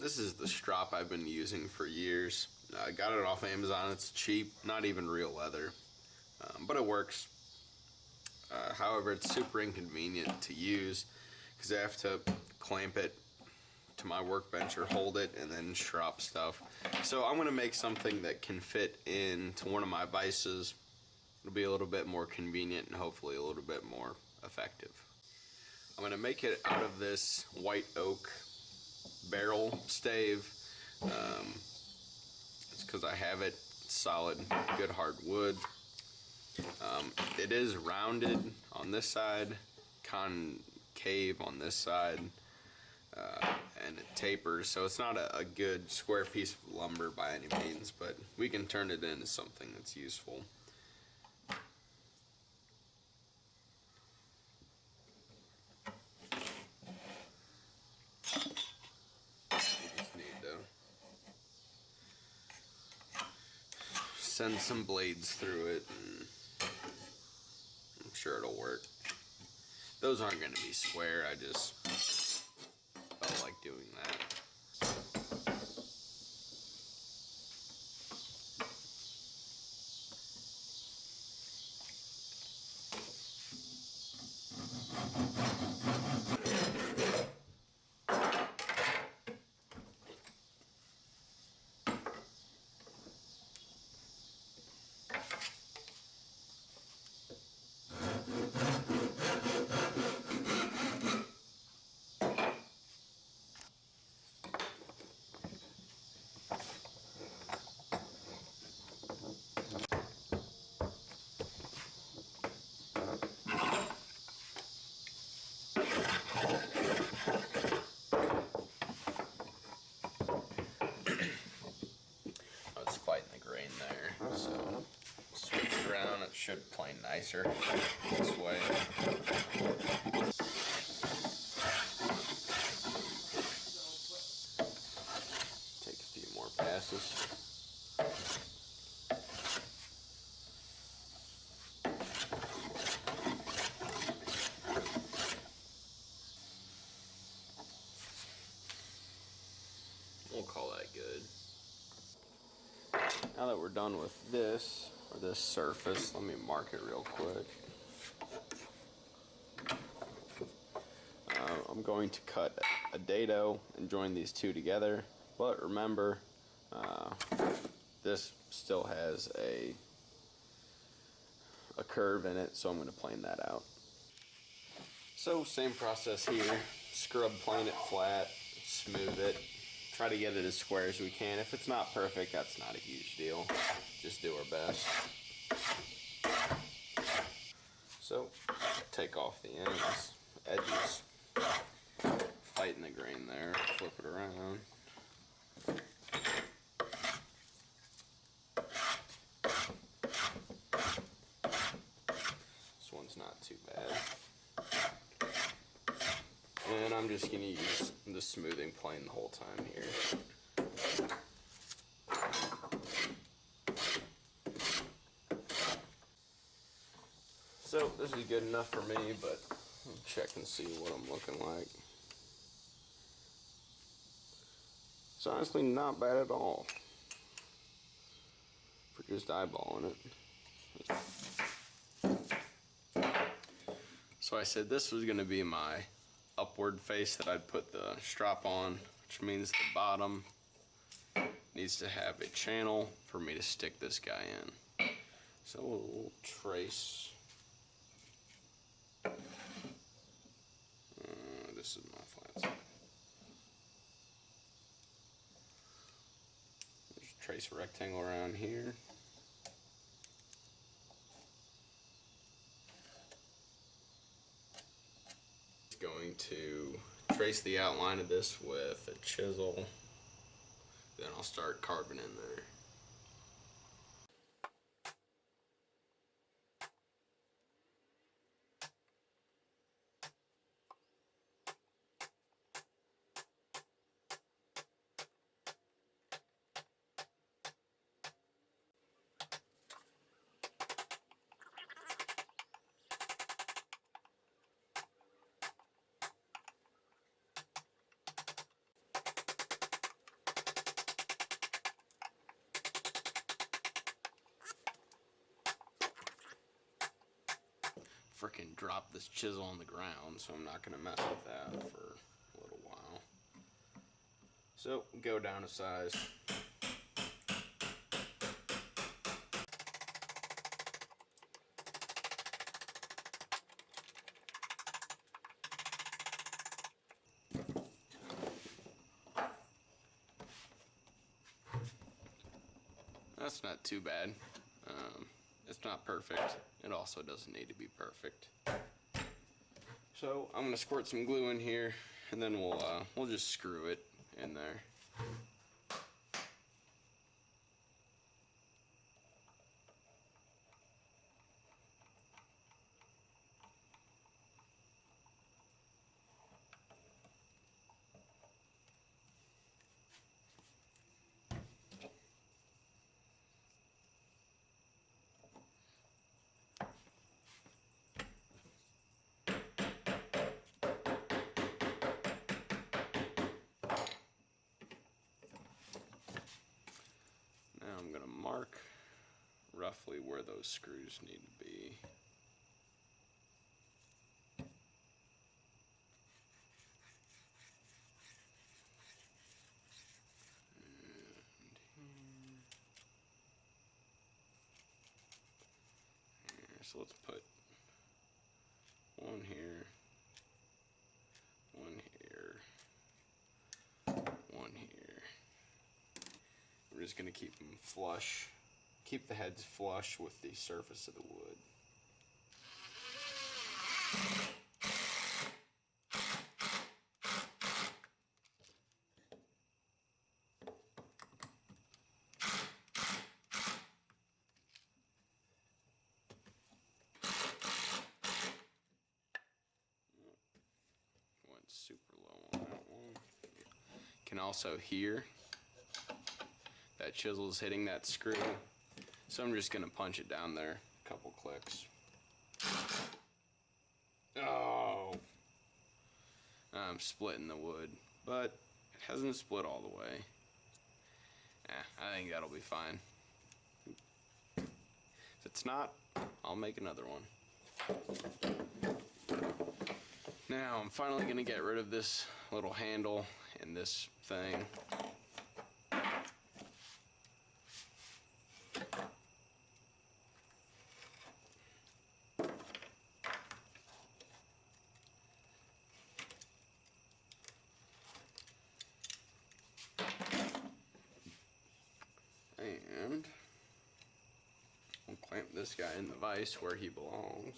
This is the strop I've been using for years. I got it off Amazon. It's cheap, not even real leather, but it works. However, it's super inconvenient to use because I have to clamp it to my workbench or hold it and then strop stuff. So I'm going to make something that can fit into one of my vises. It'll be a little bit more convenient and hopefully a little bit more effective. I'm going to make it out of this white oak barrel stave. It's because I have it. It's solid, good hard wood. It is rounded on this side, concave on this side, and it tapers, so it's not a good square piece of lumber by any means, but we can turn it into something that's useful. You just need to send some blades through it, and I'm sure it'll work. Those aren't going to be square, I just felt like doing that. I was fighting the grain there, so switch it around. It should play nicer this way. Take a few more passes. We'll call that good. Now that we're done with this, or this surface, let me mark it real quick. I'm going to cut a dado and join these two together, but remember, this still has a curve in it, so I'm going to plane that out. So same process here, scrub plane it flat, smooth it. Try to get it as square as we can. If it's not perfect, that's not a huge deal. Just do our best. So, take off the edges, tighten the grain there, flip it around. This one's not too bad. And I'm just going to use the smoothing plane the whole time here. So this is good enough for me, but I'll check and see what I'm looking like. It's honestly not bad at all for just eyeballing it. So I said this was going to be my upward face that I'd put the strop on, which means the bottom needs to have a channel for me to stick this guy in. So we'll trace. This is my flat side. Just trace a rectangle around here. Going to trace the outline of this with a chisel, then I'll start carving in there. freaking drop this chisel on the ground, so I'm not gonna mess with that for a little while. So go down a size. That's not too bad. It's not perfect. It also doesn't need to be perfect. So I'm gonna squirt some glue in here, and then we'll just screw it in there. Now I'm gonna mark roughly where those screws need to be. So let's put one here, one here, one here. We're just gonna keep them flush. Keep the heads flush with the surface of the wood. Went super low on that one. Can also hear that chisel's hitting that screw. So I'm just gonna punch it down there a couple clicks. Oh! I'm splitting the wood, but it hasn't split all the way. I think that'll be fine. If it's not, I'll make another one. Now I'm finally gonna get rid of this little handle and this thing. And we'll clamp this guy in the vise where he belongs.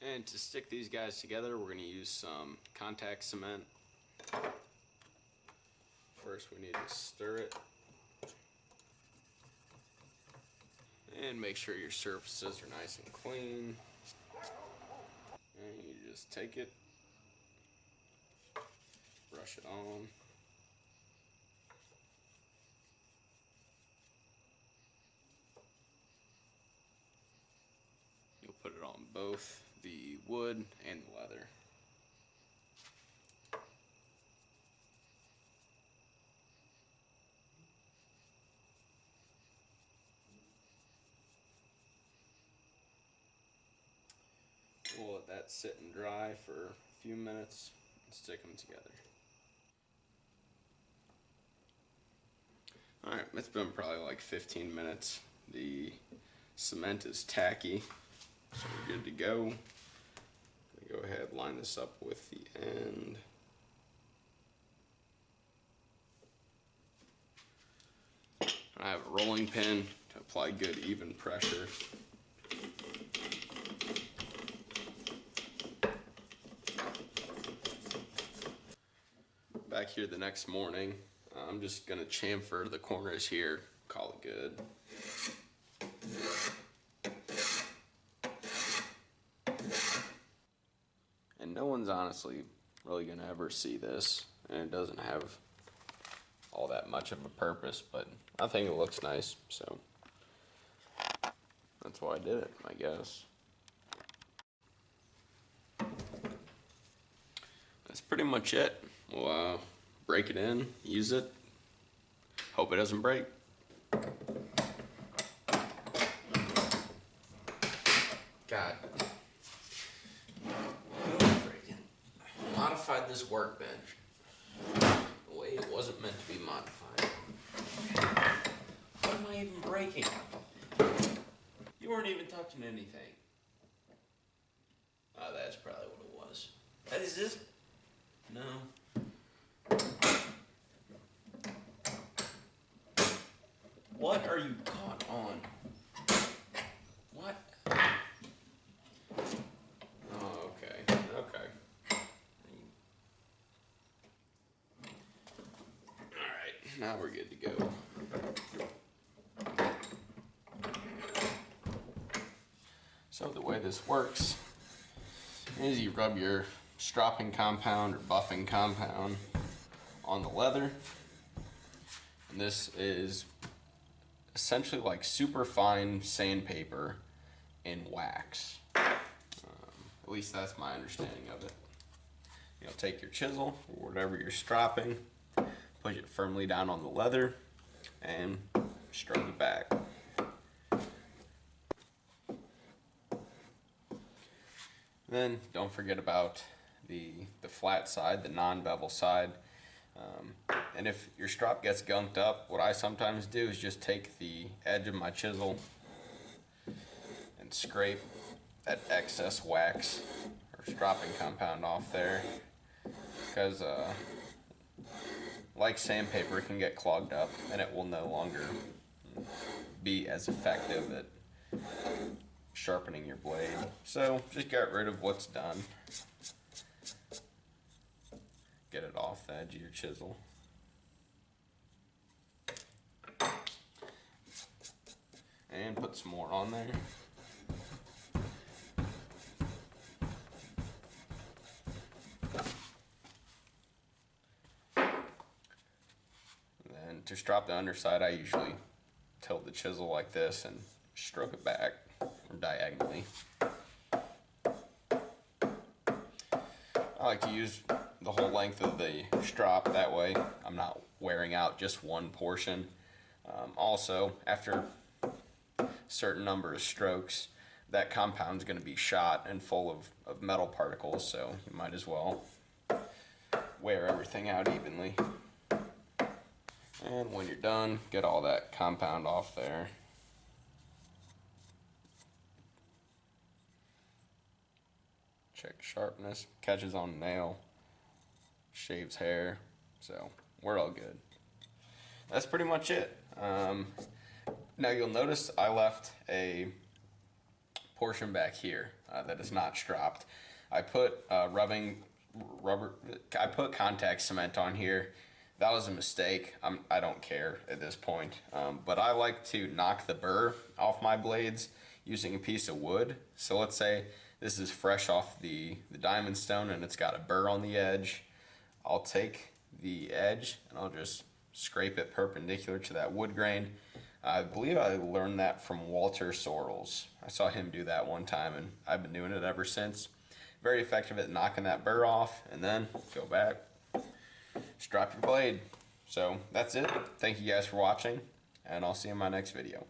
And to stick these guys together, we're going to use some contact cement. First we need to stir it. And make sure your surfaces are nice and clean. And you just take it, brush it on. You'll put it on both the wood and the leather. We'll let that sit and dry for a few minutes and stick them together. Alright, it's been probably like 15 minutes. The cement is tacky, so we're good to go. Go ahead, line this up with the end. I have a rolling pin to apply good even pressure. Back here the next morning, I'm just gonna chamfer the corners here, call it good. And no one's honestly really gonna ever see this, and it doesn't have all that much of a purpose, but I think it looks nice, so that's why I did it, I guess. That's pretty much it. We'll break it in, use it. Hope it doesn't break. God. Modified this workbench the way it wasn't meant to be modified. What am I even breaking? You weren't even touching anything. Oh, that's probably what it was. That is this? No. What are you caught on? What? Oh, okay. Okay. Alright, now we're good to go. So the way this works is you rub your stropping compound or buffing compound on the leather. And this is essentially like super fine sandpaper in wax. At least that's my understanding of it. You'll take your chisel or whatever you're stropping, push it firmly down on the leather, and stroke it back. Then don't forget about the flat side, the non-bevel side. And if your strop gets gunked up, what I sometimes do is just take the edge of my chisel and scrape that excess wax or stropping compound off there, because like sandpaper, it can get clogged up and it will no longer be as effective at sharpening your blade. So just get rid of what's done. Get it off the edge of your chisel. And put some more on there. Then to strop the underside, I usually tilt the chisel like this and stroke it back or diagonally. I like to use the whole length of the strop, that way I'm not wearing out just one portion. Also, after a certain number of strokes, that compound's going to be shot and full of metal particles, so you might as well wear everything out evenly. And when you're done, get all that compound off there. Check sharpness, catches on nail, shaves hair, so we're all good. That's pretty much it. Now you'll notice I left a portion back here that is not stropped. I put I put contact cement on here. That was a mistake. I don't care at this point, but I like to knock the burr off my blades using a piece of wood. So let's say this is fresh off the diamond stone and it's got a burr on the edge. I'll take the edge and I'll just scrape it perpendicular to that wood grain. I believe I learned that from Walter Sorrells. I saw him do that one time and I've been doing it ever since. Very effective at knocking that burr off, and then go back, strop your blade. So that's it. Thank you guys for watching, and I'll see you in my next video.